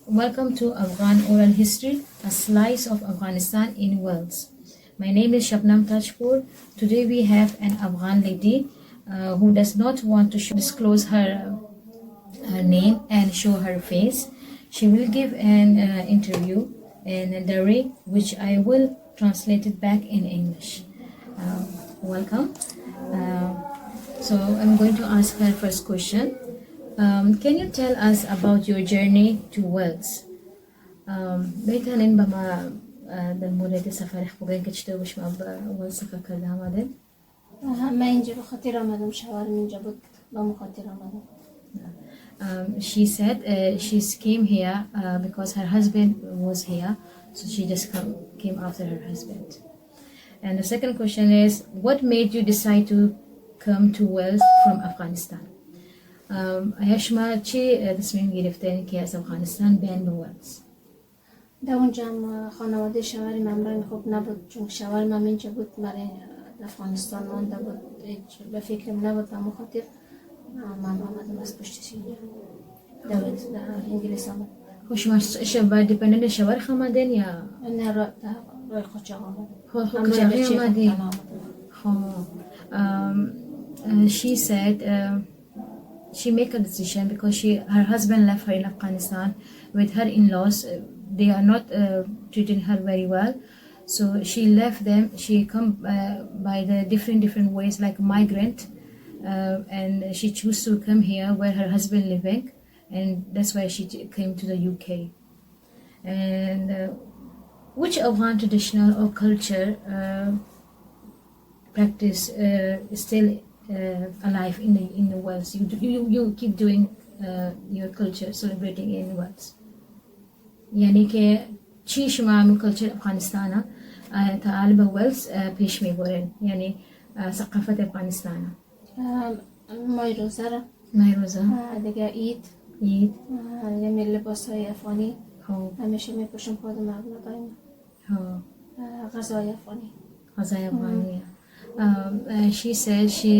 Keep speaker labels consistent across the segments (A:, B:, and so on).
A: Welcome to Afghan Oral History, a slice of Afghanistan in Wales. My name is Shabnam Tajpur. Today we have an Afghan lady who does not want to disclose her name and show her face. She will give an interview in Dari, which I will translate it back in English. Welcome. So I'm going to ask her first question. Can you tell us about your journey to Wales? بيتانين بما بالمولد سفر خوگه کشته وش ما ویلز که کرده آمده؟
B: ما اینجا بخاطر آمدم شوهرم اینجا بود با مخاطر آمدم.
A: She said she came here because her husband was here, so she just came after her husband. And the second question is, what made you decide to come to Wales from Afghanistan? شما چی تصمیم گرفتین که از افغانستان بیاین به ولز؟
B: در اونجا خانواده شوهر من خوب نبود، چون شوهر من اینجا بود، مرا افغانستان مانده بود، به فکرم نبود و مخاطر من آمدم از پشتش اینجا در انگلیس آمد.
A: خب شما شوهر دیپندنت شوهر خامدین یا؟
B: نه روی قاچاق آمدم.
A: قاچاقی آمدین؟ خب she said she make a decision because her husband left her in Afghanistan with her in-laws. They are not treating her very well, so she left them. She come by the different ways like migrant, and she chose to come here where her husband living, and that's why she came to the UK. And which Afghan traditional or culture practice still alive in the Wales? You keep doing your culture, celebrating in Wales. يعني که چی شما من culture أفغانستان تعال به Wales پیش میبرین، يعني ثقافت أفغانستان.
B: مای روزه را.
A: مای روزه.
B: دیگه عید.
A: عید.
B: یه لباسای افغانی.
A: ها.
B: همیشه میپوشم خودم اولادایم.
A: ها.
B: غذای افغانی.
A: غذای افغانی. She said she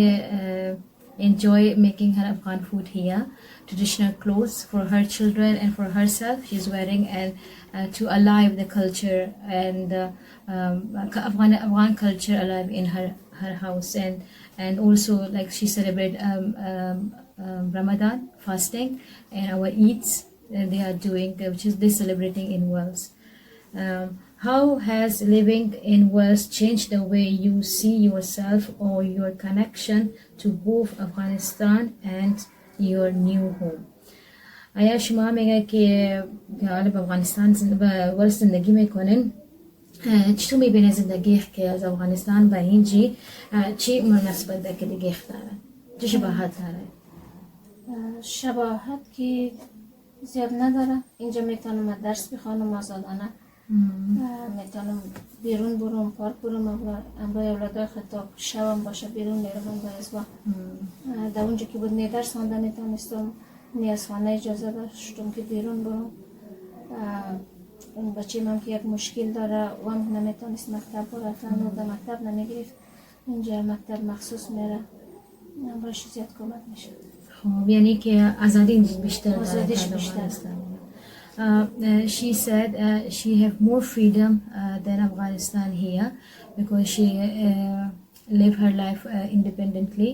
A: enjoy making her Afghan food here, traditional clothes for her children and for herself she's wearing, and to alive the culture and Afghan culture alive in her house, and also like she celebrate Ramadan fasting and our Eids they are doing, which is they celebrating in Wales. How has living in Wales changed the way you see yourself or your connection to both Afghanistan and your new home? آیا شما میگه که حالا به افغانستان به ولز زندگی میکنین، چطور میبینه زندگی که از افغانستان به اینجی چی مناسبت ده که دیگه داره؟ چه شباهت داره؟
B: شباهت که زیاد نداره. اینجا میتونم درس بخوانم آزادانه، میتونم بیرون برم، پارک برم، با اولادای خطاب شبم باشه بیرون میرم با ازوا. در اونجا که بود درس خوانده میتونستم، از خانه اجازه داشتم که بیرون برم. اون بچه هم که یک مشکل داره و هم نمیتونست مکتب براتن و در مکتب نمیگرفت، اینجا مکتب مخصوص میره، باشه زیاد کمک میشه.
A: خب یعنی که آزادی بیشتر
B: آزادیش بیشتر.
A: She said she have more freedom than Afghanistan here because she live her life independently,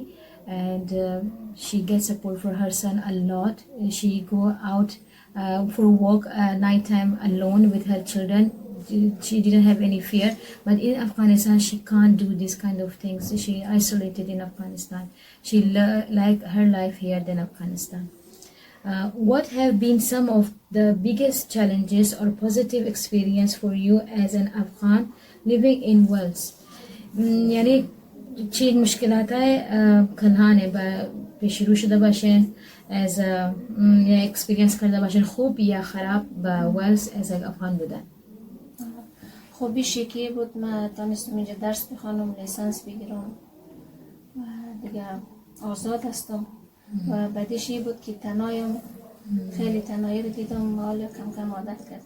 A: and she gets support for her son a lot. She go out for walk nighttime alone with her children. She didn't have any fear, but in Afghanistan she can't do this kind of things. She isolated in Afghanistan. She like her life here than Afghanistan. What have been some of the biggest challenges or positive experience for you as an Afghan living in Wales? یعنی چی مشکلاتای کنهانه با پیش رو شده باشین از یا اکسپریانس کرده باشین خوب یا خراب با ولز از افغان بودن؟
B: خوبیشی که بود ما تونستم اینجا درس بخوانم، لیسانس بگیرم و دیگه آزاد هستم. و بعدیشی بود که تنهایم، خیلی تنهایی رو دیدم، حالا کم کم عادت کردم.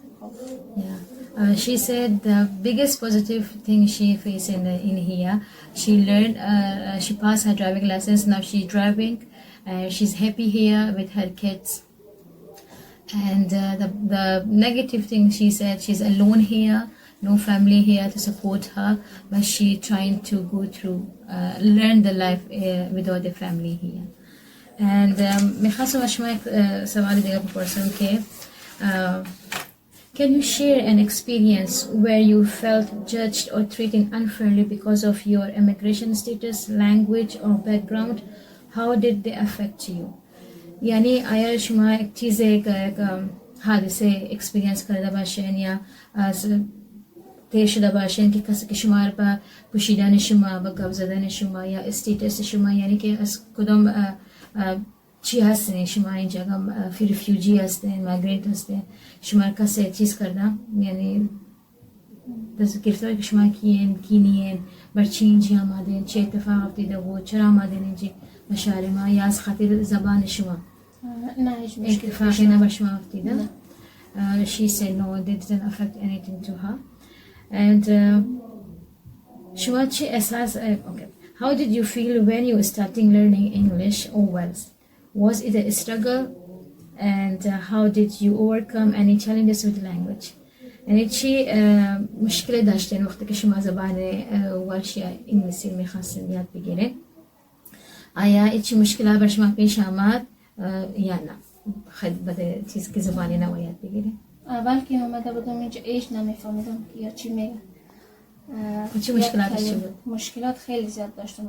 A: Yeah. She said the biggest positive thing she faced in here, she learned, she passed her driving license, now she's driving, she's happy here with her kids. And the negative thing, she said she's alone here, no family here to support her, but she trying to go through, learn the life without the family here. And میخواستم از شما سوال دیگه بپرسم که can you share an experience where you felt judged or treated unfairly because of your immigration status, language or background? How did they affect you? یعنی آیا شما یک چیز یک حادثه اکسپریانس کرده باشین یا از تیر شده باشین که کسی که شما رو به پوشیدن شما، به گپ زدن شما یا استیتس شما، یعنی که از کدام چی هستین شما اینجا، فی ریفیوجی هستین، مایگرینت هستین، شما کسی چیز کردم، یعنی گرفتاری که شما کیین، کی نیین، بر چی اینجا آمدین، چه اتفاق افتاده بود، چرا آمدین اینجا به شهر ما، یا از خاطر زبان شما
B: نه هیچ مشکلی
A: اتفاقی نه بر شما افتاده؟ She said no, it didn't affect anything to her. And شما چی احساس okay. How did you feel when you started learning English or Welsh? Was it a struggle? And how did you overcome any challenges with language? یعنی چی مشکل داشتین وقتی که شما زبان ولش یا انگلیسی میخواستین یاد بگیرین؟ آیا چی مشکل بر شما پیش آمد یا نه؟ خیلی بده چیز که زبانی نو یاد بگیرین؟
B: اول که اومده بودم اینجا ایش نمیفهمیدم که یا چی میگه.
A: چه مشکلاتش بود؟
B: مشکلات خیلی زیاد داشتم.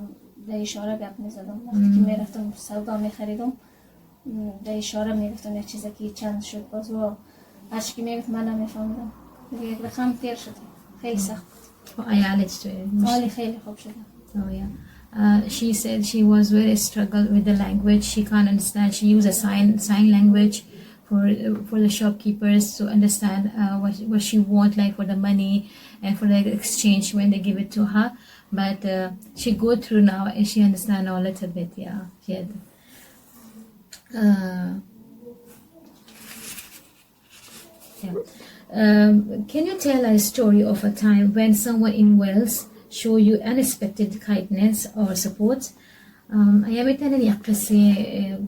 B: در اشاره گپ میزدم وقتی که میرفتم سودا میخریدم، در اشاره میگفتم یک چیزی که چند شد، باز و هرچی که میگفت من نمیفهمیدم. یک رقم تیر شد، خیلی سخت بود.
A: حالش توی
B: خیلی خوب شد.
A: Oh yeah. She said she was very struggled with the language. She can't understand. She used a sign language for the shopkeepers to understand what she want, like for the money and for the exchange when they give it to her. But she go through now and she understand a little bit. Yeah, she had. Yeah. Can you tell a story of a time when someone in Wales show you unexpected kindness or support? آیا میتونین یک قصه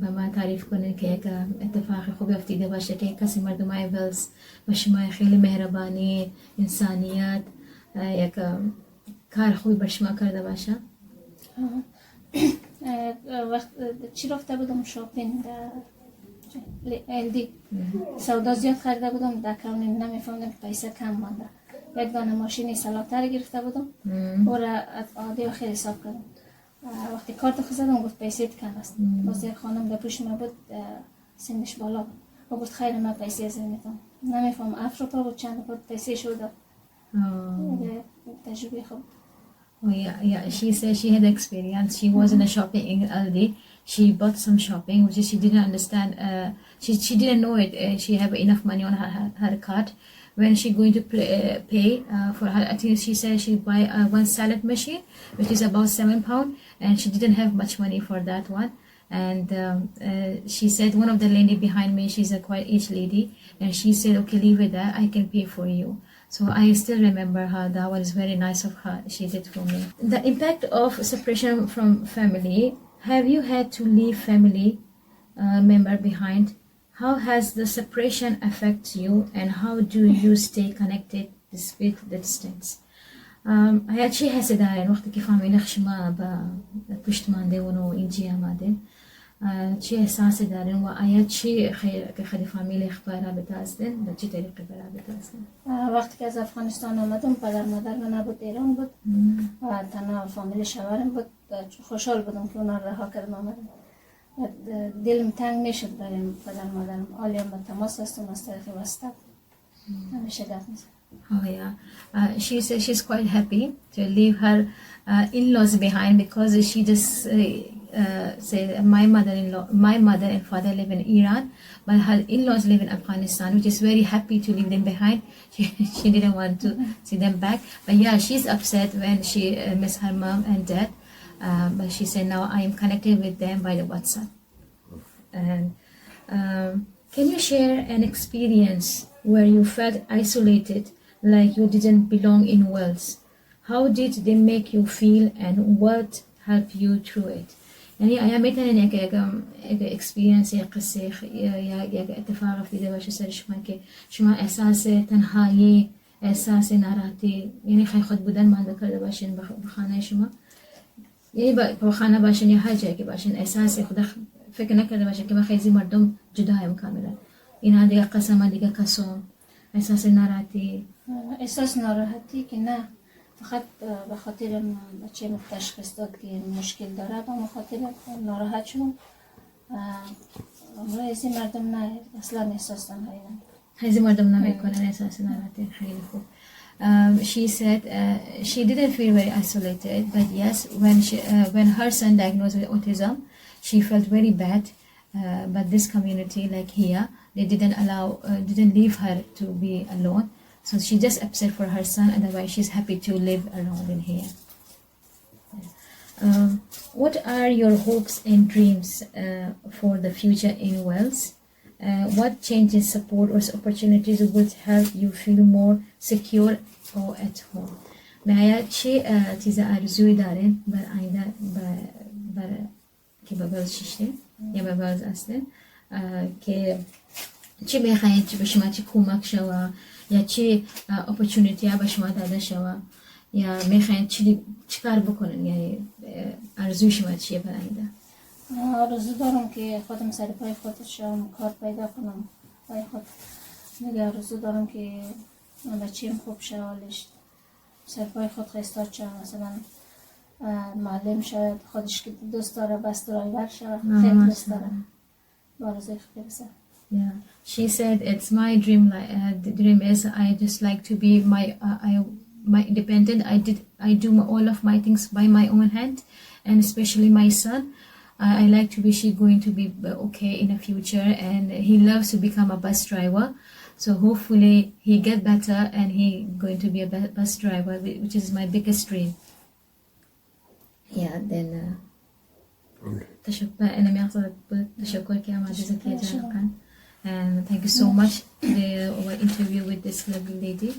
A: به ما تعریف کنین که یک اتفاق خوبی افتاده باشه که کسی مردمای ولز با شما خیلی مهربانی، انسانیت، یک کار خوبی بر شما کرده باشه؟
B: وقت چی رفته بودم شاپینگ LD سودا زیاد خریده بودم، در کانون نمیفهمیدم که پیسه کم مانده. یک دانه ماشینی سلاکتر گرفته بودم و را عادی خیلی حساب کردم. وقتی کارت خود زدم گفت پیسه کم است. باز یک خانم در پشت ما بود، سنش بالا بود و گفت خیر من پیسه از میتونم نمیفهم افریقا بود چند بود پیسه شده. تجربه خوب.
A: Oh yeah. She said she had experience. She was in a shopping in Aldi. She bought some shopping, which she didn't understand. She didn't know it. She have enough money on her card. When she going to pay for her, I think she said she buy one salad machine, which is about £7, and she didn't have much money for that one. And she said one of the lady behind me, she's a quite aged lady, and she said, okay, leave it there, I can pay for you. So I still remember her. That was very nice of her. She did for me. The impact of separation from family. Have you had to leave family member behind? How has the separation affect you, and how do you stay connected despite the distance? آیا چی حسی دارین وقتی که فامیل شما با پشت مانده و اینجا آمدین؟ چی احساسی دارین و آیا چی خیلی فامیل اخبار رابطه هستین؟ به چی طریقه رابطه هستین؟
B: وقتی که از افغانستان آمدم پدر مادر من نبود، ایران بود و تنها فامیل شوهرم بود. خوشحال بودم که اونا رها کردم آمدم. دلم تنگ میشد برای پدر مادرم. حالی هم با تماس هستم از طریق واتساپ همیشه گپ میزنم.
A: Oh yeah, she says she's quite happy to leave her in-laws behind because she just said my mother and father live in Iran, but her in-laws live in Afghanistan, which is very happy to leave them behind. She didn't want to see them back, but yeah, she's upset when she miss her mom and dad. But she said now I am connected with them by the WhatsApp. And can you share an experience where you felt isolated, like you didn't belong in Wales? How did they make you feel and what helped you through it? یعنی آیا میتونین یک اکسپیرینس یا قصه یا یک اتفاق دیده باشه سر شما که شما احساس تنهایی، احساس ناراحتی، یعنی خیلی خود بودن مانده کرده باشین به خانه شما، یعنی با خانه باشین یا هر جایی که باشین احساس خدا فکر نکرده باشین که من خیلی مردم جدایم کاملا، اینا دیگه قسم دیگه قسم، احساس ناراحتی،
B: احساس ناراحتی که نه فقط به خاطر بچه تشخیص داد که مشکل داره با خاطر ناراحت شدم. از مردم نه اصلا احساس تنهایی نمیکنن،
A: هزی مردم نمیکنن احساس ناراحتی. خیلی خوب. She said she didn't feel very isolated, but yes, when her son diagnosed with autism, she felt very bad. But this community, like here, they didn't leave her to be alone. So she just upset for her son. Otherwise, she's happy to live alone in here. What are your hopes and dreams for the future in Wales? What changes, support, or opportunities would help you feel more secure or at home? نهایت چه چیز آرزویی دارین بر آینده که به باز شیشته یا به باز اصله که چی میخواین چی به شما چی کمک شوه یا چی اپورتونیتی ها به شما داده شوه یا میخواین چی کار بکنین، یعنی آرزوی شما چیه بر آینده؟
B: آرزو دارم که خودم سر پای خود شم، کار پیدا کنم پای خود. دیگه آرزو دارم که بچه‌م خوب شه، حالش سر پای خود خستاد شه، مثلا معلم شاید خودش که دوست داره بس درایور شه، خیلی دوست داره با آرزوی خیلی بسه.
A: Yeah, she said it's my dream. The dream is I just like to be my independent. I do all of my things by my own hand, and especially my son. I like to be she going to be okay in the future, and he loves to become a bus driver. So hopefully he get better and he going to be a bus driver, which is my biggest dream. Yeah, then. تشكر كي أما جزاك الله خير. And thank you so much for our interview with this lovely lady.